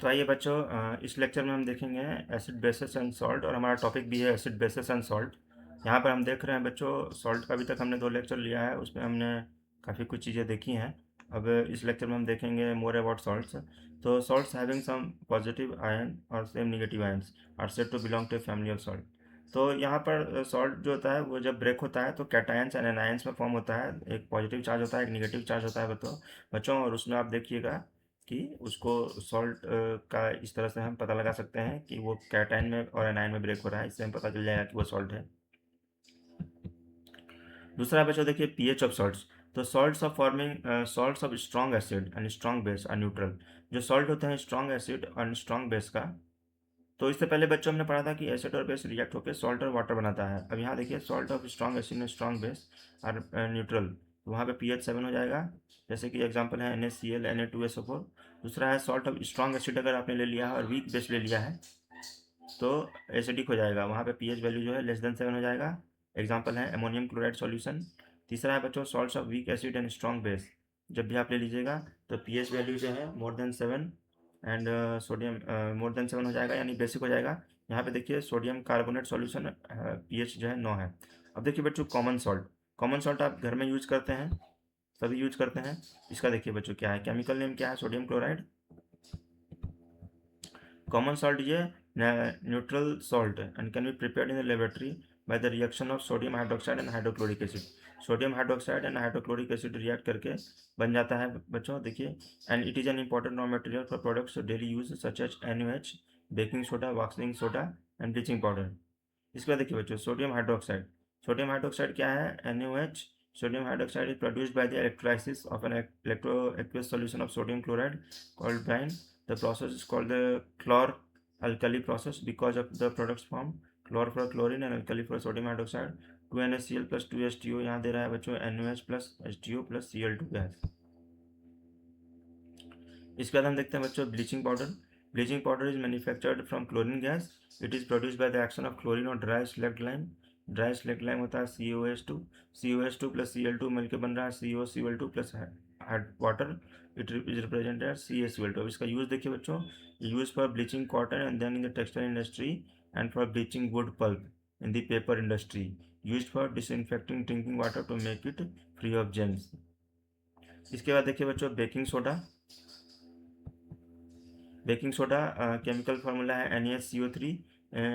तो आइए बच्चों, इस लेक्चर में हम देखेंगे एसिड बेसिस एंड सॉल्ट, और हमारा टॉपिक भी है एसिड बेसिस एंड सॉल्ट। यहाँ पर हम देख रहे हैं बच्चों, सॉल्ट का अभी तक हमने 2 लेक्चर लिया है, उसमें हमने काफ़ी कुछ चीज़ें देखी हैं। अब इस लेक्चर में हम देखेंगे मोर अबाउट सॉल्ट्स। तो salts having some positive ion और same negative ions are said to belong to family of salt. तो यहाँ पर सॉल्ट जो होता है वो जब ब्रेक होता है तो कैटायंस एंड एनायंस में फॉर्म होता है। एक पॉजिटिव चार्ज होता है, एक नेगेटिव चार्ज होता है बच्चों, और उसमें आप देखिएगा कि उसको सॉल्ट का इस तरह से हम पता लगा सकते हैं कि वो कैटायन में और एनायन में ब्रेक हो रहा है, इससे हम पता चल जाएगा कि वो सॉल्ट है। दूसरा बच्चों देखिए पीएच ऑफ सॉल्ट्स। तो salts of forming salts of strong acid and strong base are neutral. जो सॉल्ट होते हैं स्ट्रॉन्ग एसिड और स्ट्रॉन्ग बेस का, तो इससे पहले बच्चों हमने पढ़ा था कि एसिड और बेस रिएक्ट होकर सॉल्ट और वाटर बनाता है। अब यहाँ देखिए salt of strong acid and strong base are neutral, तो वहाँ पे पीएच 7 हो जाएगा। जैसे कि एग्जांपल है NaCl Na2SO4। दूसरा है सॉल्ट ऑफ स्ट्रॉन्ग एसिड अगर आपने ले लिया है और वीक बेस ले लिया है तो एसिडिक हो जाएगा, वहाँ पे पीएच वैल्यू जो है लेस देन 7 हो जाएगा। एग्जांपल है अमोनियम क्लोराइड सॉल्यूशन। तीसरा है बच्चों salts of weak acid and strong base. जब भी आप ले लीजिएगा तो पीएच वैल्यू जो है more than 7 and sodium more than 7 हो जाएगा, यानी बेसिक हो जाएगा। यहाँ पे देखिए सोडियम कार्बोनेट सॉल्यूशन पीएच जो है 9 है। अब देखिए बच्चों कॉमन सॉल्ट आप घर में यूज करते हैं, सभी यूज करते हैं। इसका देखिए बच्चों क्या है, केमिकल नेम क्या है, sodium chloride. Common salt is a neutral salt and can be prepared in the laboratory by the reaction of sodium hydroxide and hydrochloric acid. Sodium hydroxide and hydrochloric acid react करके बन जाता है बच्चों, देखिए। And it is an important raw material for products daily use such as NaOH, baking soda, washing soda and bleaching powder. इसके बाद देखिए बच्चों सोडियम हाइड्रोक्साइड क्या है, NaOH। Sodium hydroxide is produced by the electrolysis of an electroaqueous solution of sodium chloride called brine. The process is called the chlor-alkali process because of the products form chlor for chlorine and alkali for sodium hydroxide, 2NaCl plus 2H2O। यहाँ दे रहा है बच्चों NaOH plus H2O plus Cl2 gas. इसके बाद हम देखते हैं बच्चों bleaching powder is manufactured from chlorine gas. It is produced by the action of chlorine और ड्राई स्लैक्ड लाइम होता है COH2 प्लस Cl2 मिलकर बन रहा है COCl2 plus water. It is represented as CaCl2। अब इसका यूज़ देखिए बच्चों, use for bleaching cotton and then in the textile industry and for bleaching wood pulp in the paper industry, use for disinfecting drinking water to make it free of germs. इसके बाद देखिए बच्चों baking soda chemical formula है NaCO3।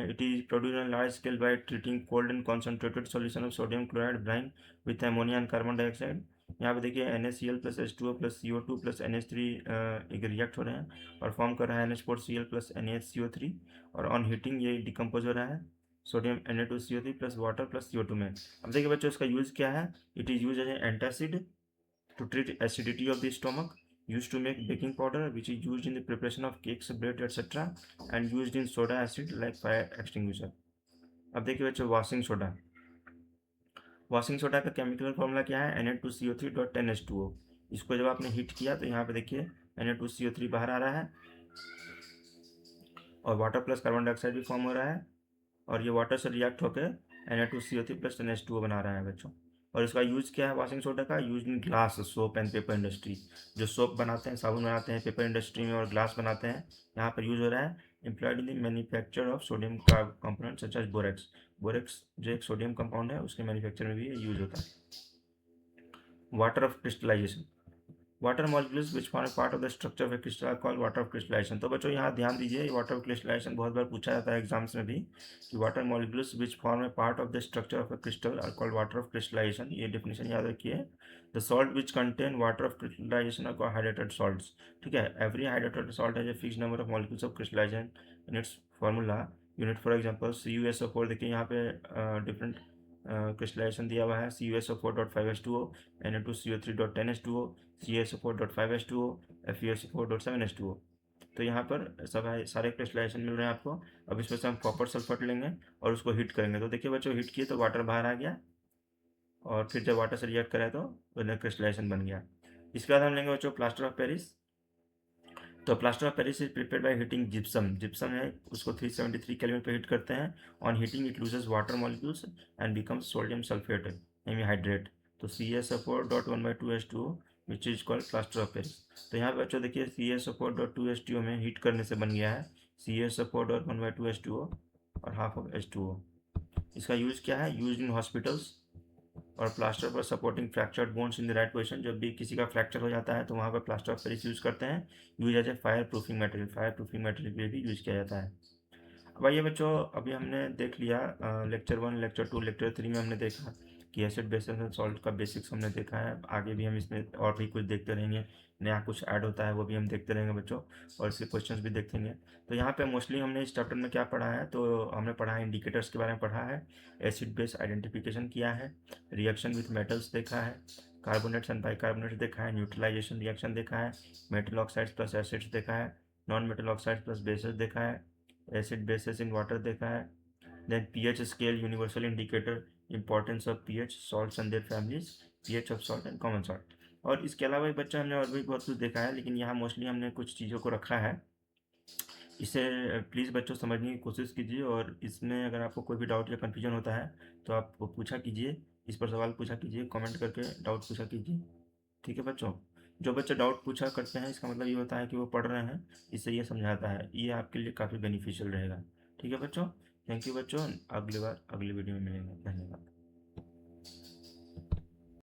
It is produce on large scale by treating cold and concentrated solution of sodium chloride brine with ammonia and carbon dioxide. यहाँ पे देखिए NaCl plus H2O plus CO2 plus NH3 एक react हो रहे हैं और form कर रहा है NH4Cl प्लस NaCO3, और ऑन हीटिंग ये डिकम्पोज हो रहा है sodium Na2CO3 plus water plus CO2 में। अब देखिए बच्चों इसका यूज़ क्या है, it is use as an antacid to treat acidity of the stomach, used to make baking powder which is used in the preparation of cakes, bread, etc. and used in soda acid like fire extinguisher। अब देखिए बच्चों washing soda का chemical formula क्या है, Na2CO3.10H2O। इसको जब आपने heat किया तो यहाँ पे देखिए Na2CO3 बाहर आ रहा है और वाटर प्लस कार्बन डाइऑक्साइड भी फॉर्म हो रहा है, और ये वाटर से रिएक्ट होकर Na2CO3 प्लस NH2O बना रहा है बच्चों। और इसका यूज़ क्या है वॉशिंग सोडा का, use in glass soap and paper industry. जो सोप बनाते हैं, साबुन बनाते हैं पेपर इंडस्ट्री में, और ग्लास बनाते हैं, यहाँ पर यूज़ हो रहा है। Employed in the manufacture of sodium का कंपोनेंट सच एज बोरेक्स जो एक सोडियम कंपाउंड है उसके मैन्युफैक्चर में भी ये यूज होता है। Water of crystallization, water molecules which form part of the structure of a crystal called water of crystallization. तो बच्चों यहाँ ध्यान दीजिए, वाटर ऑफ क्रिस्टलाइजेशन बहुत बार पूछा जाता है एग्जाम्स में भी, कि water molecules which form a part of the structure of a crystal are called water of crystallization. ये डेफिनेशन याद रखिए। The salt which contain water of crystallization are called hydrated salts. ठीक है, every hydrated salt has a fix number of molecules of crystallization in its formula unit. For example CuSO4, देखिए यहाँ पे different crystallisation दिया हुआ है। CuSO4.5H2O, Na2CO3.10H2O, CaSO4.5H2O, FeSO4.7H2O। तो यहाँ पर सब सारे क्रिस्टलाइजेशन मिल रहे हैं आपको। अब इसमें से हम कॉपर सल्फेट लेंगे और उसको हीट करेंगे। तो देखिए बच्चों हीट किए तो वाटर बाहर आ गया, और फिर जब वाटर से रिएक्ट करा तो क्रिस्टलाइजेशन बन गया। इसके बाद हम लेंगे बच्चों प्लास्टर ऑफ पेरिस। तो plaster of Paris is prepared by heating gypsum है, उसको 373 केल्विन पे हीट करते हैं। On heating it loses water molecules and becomes sodium sulphate hydrate. तो CaSO4.1/2H2O which is called plaster of Paris. तो यहाँ पे बच्चों देखिए CaSO4.2H2O में हीट करने से बन गया है CaSO4.1/2H2O और हाफ ऑफ H2O। इसका यूज़ क्या है? यूज इन हॉस्पिटल्स और प्लास्टर पर supporting fractured bones in the right position. जब भी किसी का फ्रैक्चर हो जाता है तो वहाँ पर प्लास्टर ऑफ पेरिस यूज़ करते हैं। Use as a fire proofing material, fire proofing material के लिए भी यूज़ किया जाता है। अब आइए बच्चों, अभी हमने देख लिया लेक्चर 1, लेक्चर 2, लेक्चर 3 में हमने देखा कि एसिड बेसिस एंड सॉल्ट का बेसिक्स हमने देखा है। आगे भी हम इसमें और भी कुछ देखते रहेंगे, नया कुछ ऐड होता है वो भी हम देखते रहेंगे बच्चों, और इसके क्वेश्चंस भी देखेंगे। तो यहाँ पे मोस्टली हमने इस चैप्टर में क्या पढ़ा है, तो हमने पढ़ा है इंडिकेटर्स के बारे में पढ़ा है, एसिड बेस आइडेंटिफिकेशन किया है, रिएक्शन विथ मेटल्स देखा है, कार्बोनेट्स एंड बाइकार्बोनेट्स देखा है, न्यूट्रलाइजेशन रिएक्शन देखा है, मेटल ऑक्साइड्स प्लस एसिड्स देखा है, non metal oxides plus bases देखा है, एसिड बेसिस इन वाटर देखा है, then pH scale universal indicator, importance of pH, salts and their families, pH of salt and common salt. और इसके अलावा भी बच्चा हमने और भी बहुत कुछ देखा है, लेकिन यहाँ मोस्टली हमने कुछ चीज़ों को रखा है। इसे प्लीज़ बच्चों समझने की कोशिश कीजिए, और इसमें अगर आपको कोई भी डाउट या कन्फ्यूजन होता है तो आप पूछा कीजिए, इस पर सवाल पूछा कीजिए, कमेंट करके डाउट पूछा कीजिए। ठीक है बच्चों, जो बच्चे डाउट पूछा करते हैं इसका मतलब ये होता है कि वो पढ़ रहे हैं, इससे ये समझाता है, ये आपके लिए काफ़ी बेनिफिशियल रहेगा। ठीक है बच्चों, थैंक यू बच्चों, अगली बार अगली वीडियो में मिलेंगे, धन्यवाद।